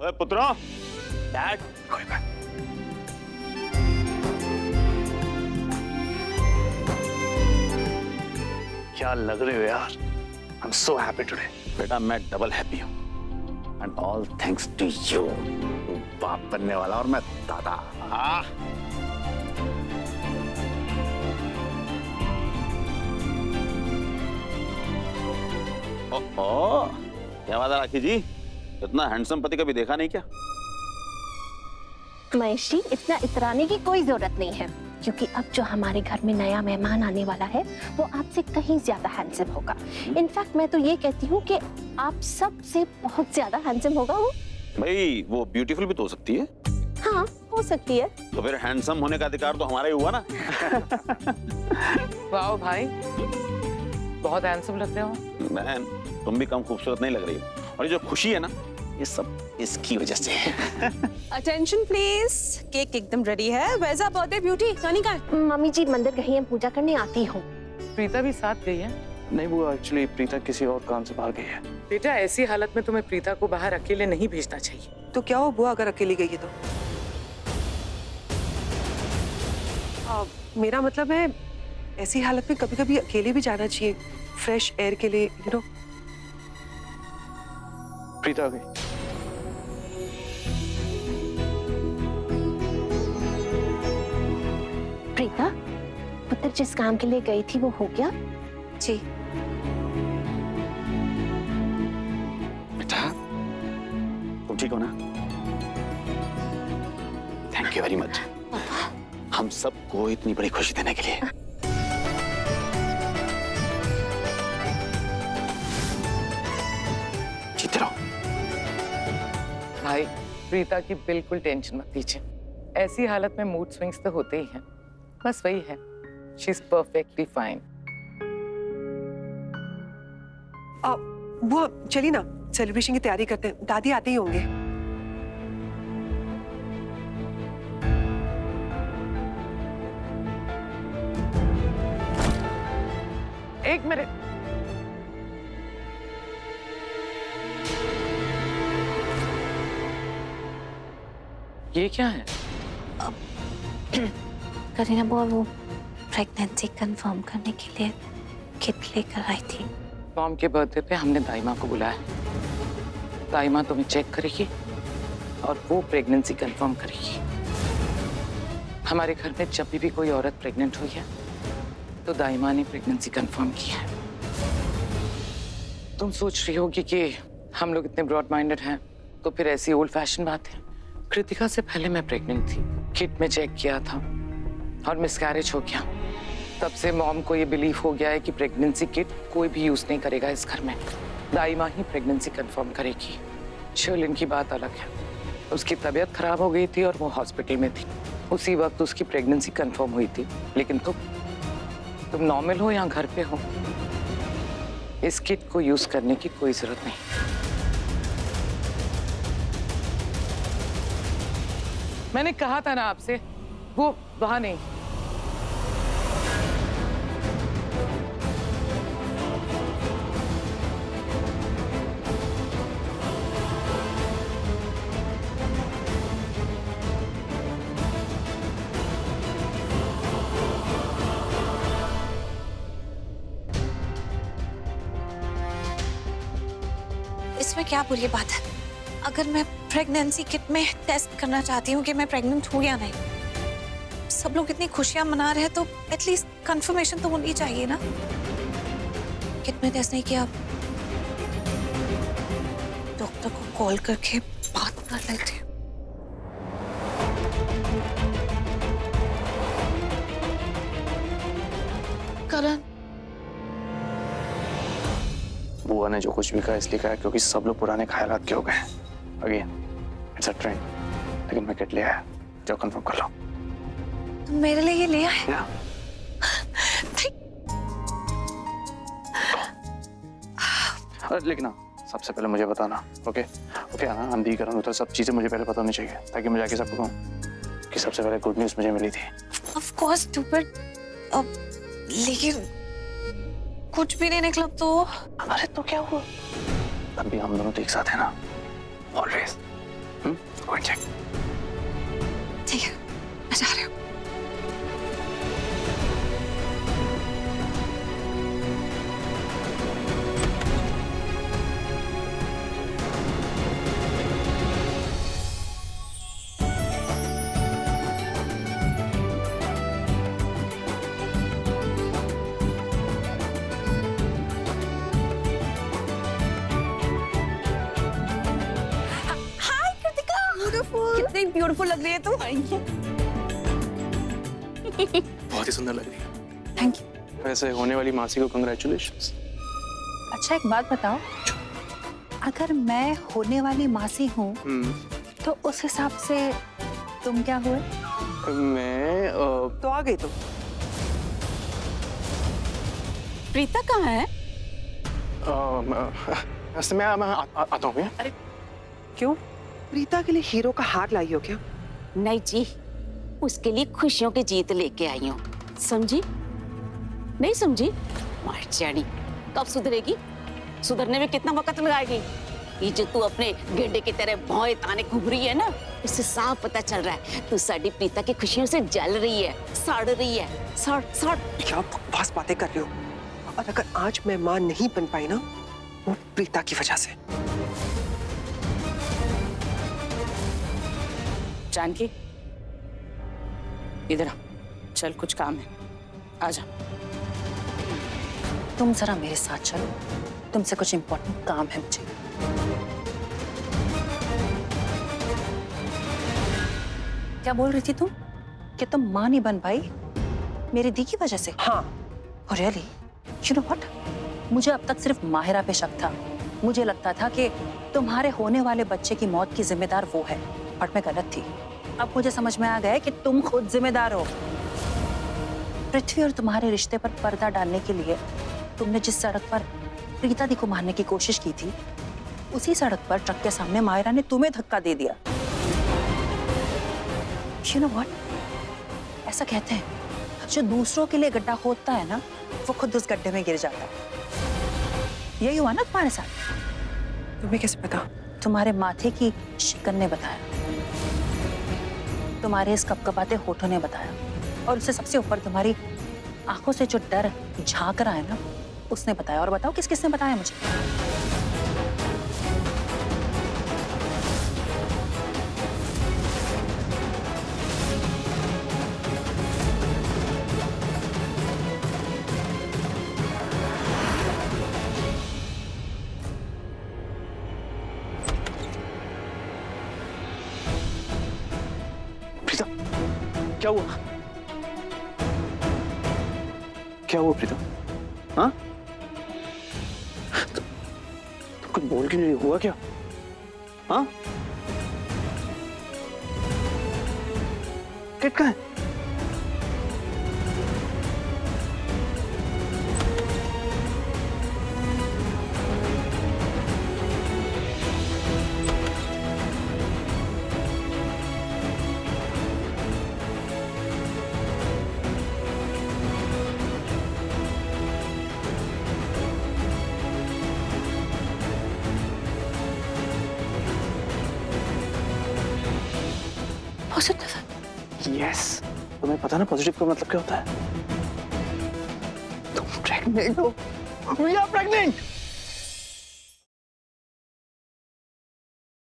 ओए पुत्रों, डैड कोई बात। क्या लग रहे हो यार? I am so happy today. बेटा मैं डबल हैप्पी हूँ and all thanks to you. तू बाप बनने वाला और मैं दादा। ओह, क्या बात है राखी जी, इतना हैंडसम पति कभी देखा नहीं क्या? महेश जी, इतना इतराने की कोई जरूरत नहीं है, क्योंकि अब जो हमारे घर में नया मेहमान आने वाला है वो आपसे कहीं ज्यादा हैंडसम होगा। इनफैक्ट मैं तो ये कहती हूँ कि आप सबसे बहुत ज्यादा हैंडसम होगा वो। भाई वो ब्यूटीफुल भी तो हो सकती है। हाँ हो सकती है। तो फिर हैंडसम होने का अधिकार तो हमारा ही हुआ ना। वाह भाई, बहुत हैंडसम लग रहे हो। बहन तुम भी कम खूबसूरत नहीं लग रही हो, और ये जो खुशी है ना, ये सब इसकी वजह से है। अटेंशन प्लीज, केक एकदम रेडी है। वैसा बर्थडे ब्यूटी रानी का? मम्मी जी मंदिर गई हैं, पूजा करने आती हूँ। प्रीता भी साथ गई है? नहीं वो एक्चुअली प्रीता किसी और काम से बाहर गई है। बेटा ऐसी हालत में तुम्हें प्रीता को बाहर अकेले नहीं भेजना चाहिए। तो क्या हो बुआ अगर अकेली गई है तो? मेरा मतलब है ऐसी हालत में कभी कभी अकेले भी जाना चाहिए, फ्रेश एयर के लिए, यू नो। प्रीता आ गई। प्रीता, पुत्र जिस काम के लिए गई थी वो हो गया? जी। बेटा तुम ठीक हो ना? थैंक यू वेरी मच हम सबको इतनी बड़ी खुशी देने के लिए। जीते रहो। भाई प्रीता की बिल्कुल टेंशन मत लीजिए, ऐसी हालत में मूड स्विंग्स तो होते ही हैं, बस वही है, शी इज परफेक्टली फाइन। बुआ चलिए ना, सेलिब्रेशन की तैयारी करते हैं, दादी आते ही होंगे। एक मिनट, ये क्या है? करीना बुआ वो प्रेगनेंसी कंफर्म करने के लिए किट लेकर आई थी। मॉम के बर्थडे पे हमने दाइमा को बुलाया, दाइमा तुम्हें चेक करेगी और वो प्रेगनेंसी कंफर्म करेगी। हमारे घर में जब भी कोई औरत प्रेग्नेंट हुई है तो दाइमा ने प्रेगनेंसी कंफर्म की है। तुम सोच रही होगी कि हम लोग इतने ब्रॉड माइंडेड हैं, तो फिर ऐसी ओल्ड फैशन बात है। कृतिका से पहले मैं प्रेग्नेंट थी, किट में चेक किया था और मिसकैरेज हो गया। तब से मॉम को ये बिलीव हो गया है कि प्रेगनेंसी किट कोई भी यूज नहीं करेगा इस घर में, दाइमा ही प्रेगनेंसी कंफर्म करेगी। शिवलिन की बात अलग है, उसकी तबीयत खराब हो गई थी और वो हॉस्पिटल में थी, उसी वक्त उसकी प्रेगनेंसी कंफर्म हुई थी। लेकिन तुम नॉर्मल हो या घर पे हो, इस किट को यूज करने की कोई जरूरत नहीं। मैंने कहा था ना आपसे, वो वहां नहीं। इसमें क्या बुरी बात है? अगर मैं प्रेगनेंसी किट में टेस्ट करना चाहती हूँ कि मैं प्रेग्नेंट हूँ या नहीं, सब लोग इतनी खुशियां मना रहे हैं तो एटलीस्ट कंफर्मेशन तो होनी चाहिए ना। किट में टेस्ट नहीं किया, डॉक्टर को कॉल करके बात कर लेते हैं। करण, बुआ ने जो कुछ भी कहा इसलिए कहा क्योंकि सब लोग पुराने ख्यालात के हो गए। अगेन इट्स अ ट्रेंड, लेकिन मैं किट ले आया, जो कंफर्म कर लो। तुम मेरे लिए ये ले आए? लेकिन सबसे पहले मुझे बताना, ओके? ओके ना, हम दी करूँ तो सब चीजें मुझे पहले पता होनी चाहिए, ताकि मैं जाके सबको कहूँ कि सबसे पहले गुड न्यूज़ मुझे मिली थी। ऑफ कोर्स स्टूपिड, लेकिन कुछ भी नहीं निकला तो? अरे तो क्या हुआ? तब भी हम दोनों तो एक साथ है ना, ऑलवेज। Go and check. ठीक है, मैं जा रही हूँ। कितनी ब्यूटीफुल लग रही है तुम। बहुत ही सुंदर लग रही है। Thank you. वैसे होने वाली मासी को कंग्रेचुलेशंस। अच्छा एक बात बताओ, अगर मैं होने वाली मासी हूँ तो उस हिसाब से तुम क्या हुए? मैं तो आ गई तुम। प्रीता कहाँ है? मैं आता हूँ भैया। क्यों? प्रीता के लिए हीरो का हार लाई हो क्या? नहीं जी, उसके लिए खुशियों की जीत लेके आई हूँ। समझी? नहीं समझी? मार जानी, कब सुधरेगी? सुधरने में कितना वक्त लगाएगी? ये जो तू अपने गेंडे की तरह भौं ताने घूम रही है ना, उससे साफ पता चल रहा है तू साडी प्रीता की खुशियों से जल रही है, सड़ रही है, सड़। क्या बकवास बातें कर रही हो? और अगर आज मैं मां नहीं बन पाई ना, वो प्रीता की वजह से। जानकी, इधर आ, चल कुछ काम है, आजा। तुम जरा मेरे साथ चलो, तुमसे कुछ इंपॉर्टेंट काम है मुझे। क्या बोल रही थी तुम? कि तुम मां नहीं बन पाई मेरी दी की वजह से? हाँ। Oh, really? You know what? मुझे अब तक सिर्फ माहिरा पे शक था। मुझे लगता था कि तुम्हारे होने वाले बच्चे की मौत की जिम्मेदार वो है, बट मैं गलत थी। अब मुझे समझ में आ गया है कि तुम खुद जिम्मेदार हो। पृथ्वी और तुम्हारे रिश्ते पर पर्दा डालने के लिए तुमने जिस सड़क पर प्रीता दी को मारने की कोशिश की थी, उसी सड़क पर ट्रक के सामने माहिरा ने तुम्हें धक्का दे दिया। You know what? ऐसा कहते हैं, जो दूसरों के लिए गड्ढा खोदता है ना, वो खुद उस गड्ढे में गिर जाता है। यही हुआ ना तुम्हारे साथ? तुम्हें कैसे पता? तुम्हारे माथे की शिकन ने बताया, तुम्हारे इस कपकपाते होठों ने बताया, और उससे सबसे ऊपर तुम्हारी आंखों से जो डर झांक रहा है ना, उसने बताया। और बताओ किस किसने बताया मुझे? प्रीता, क्या हुआ? क्या हुआ प्रीता? हाँ? तुम कुछ बोल के नहीं, हुआ क्या? हाँ? किट कहाँ है? पॉजिटिव? यस, तुम्हें पता ना पॉजिटिव का मतलब क्या होता है? तुम प्रेग्नेंट हो। We are pregnant.